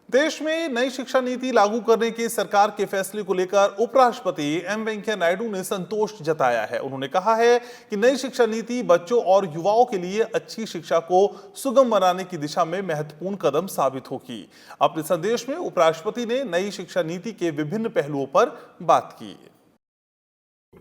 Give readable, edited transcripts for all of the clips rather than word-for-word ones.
देश में नई शिक्षा नीति लागू करने के सरकार के फैसले को लेकर उपराष्ट्रपति एम वेंकैया नायडू ने संतोष जताया है। उन्होंने कहा है कि नई शिक्षा नीति बच्चों और युवाओं के लिए अच्छी शिक्षा को सुगम बनाने की दिशा में महत्वपूर्ण कदम साबित होगी। अपने संदेश में उपराष्ट्रपति ने नई शिक्षा नीति के विभिन्न पहलुओं पर बात की।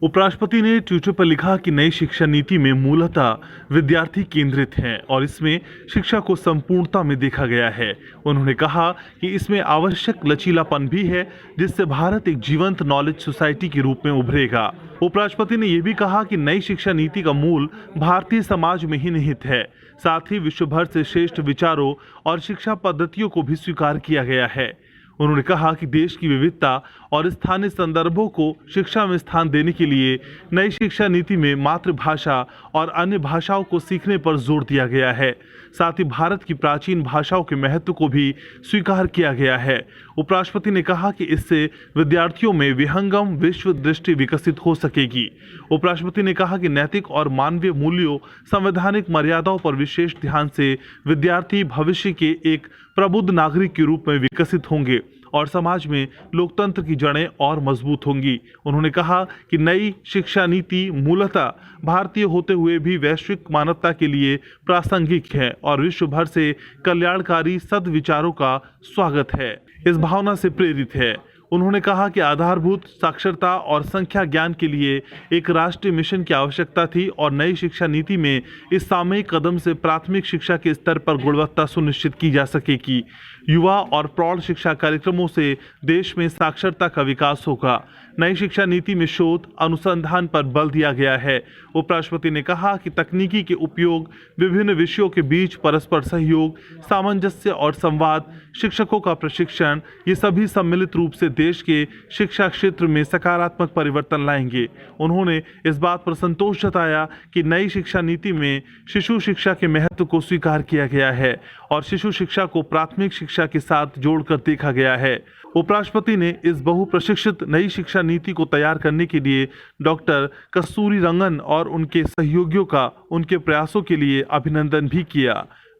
उपराष्ट्रपति ने ट्विटर पर लिखा कि नई शिक्षा नीति में मूलतः विद्यार्थी केंद्रित है और इसमें शिक्षा को संपूर्णता में देखा गया है। उन्होंने कहा कि इसमें आवश्यक लचीलापन भी है, जिससे भारत एक जीवंत नॉलेज सोसाइटी के रूप में उभरेगा। उपराष्ट्रपति ने यह भी कहा कि नई शिक्षा नीति का मूल भारतीय समाज में ही निहित है, साथ ही विश्व भर से श्रेष्ठ विचारों और शिक्षा पद्धतियों को भी स्वीकार किया गया है। उन्होंने कहा कि देश की विविधता और स्थानीय संदर्भों को शिक्षा में स्थान देने के लिए नई शिक्षा नीति में मातृभाषा और अन्य भाषाओं को सीखने पर जोर दिया गया है। साथ ही भारत की प्राचीन भाषाओं के महत्व को भी स्वीकार किया गया है। उपराष्ट्रपति ने कहा कि इससे विद्यार्थियों में विहंगम विश्व दृष्टि विकसित हो सकेगी। उपराष्ट्रपति ने कहा कि नैतिक और मानवीय मूल्यों, संवैधानिक मर्यादाओं पर विशेष ध्यान से विद्यार्थी भविष्य के एक प्रबुद्ध नागरिक के रूप में विकसित होंगे और समाज में लोकतंत्र की जड़ें और मजबूत होंगी। उन्होंने कहा कि नई शिक्षा नीति मूलतः भारतीय होते हुए भी वैश्विक मानवता के लिए प्रासंगिक है और विश्व भर से कल्याणकारी सद्विचारों का स्वागत है, इस भावना से प्रेरित है। उन्होंने कहा कि आधारभूत साक्षरता और संख्या ज्ञान के लिए एक राष्ट्रीय मिशन की आवश्यकता थी और नई शिक्षा नीति में इस सामयिक कदम से प्राथमिक शिक्षा के स्तर पर गुणवत्ता सुनिश्चित की जा सकेगी। युवा और प्रौढ़ शिक्षा कार्यक्रमों से देश में साक्षरता का विकास होगा। नई शिक्षा नीति में शोध अनुसंधान पर बल दिया गया है। उपराष्ट्रपति ने कहा कि तकनीकी के उपयोग, विभिन्न विषयों के बीच परस्पर सहयोग, सामंजस्य और संवाद, शिक्षकों का प्रशिक्षण, ये सभी सम्मिलित रूप से देश के शिक्षा क्षेत्र में सकारात्मक परिवर्तन लाएंगे। उन्होंने इस बात पर संतोष जताया कि नई शिक्षा नीति में शिशु शिक्षा के महत्व को स्वीकार किया गया है और शिशु शिक्षा को प्राथमिक शिक्षा के साथ जोड़कर देखा गया है। उपराष्ट्रपति ने इस बहुप्रशिक्षित नई शिक्षा नीति को तैयार करने के लिए डॉक्टर कस्तूरीरंगन और उनके सहयोगियों का उनके प्रयासों के लिए अभिनंदन भी किया।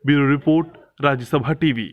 Bureau report, Rajya Sabha TV.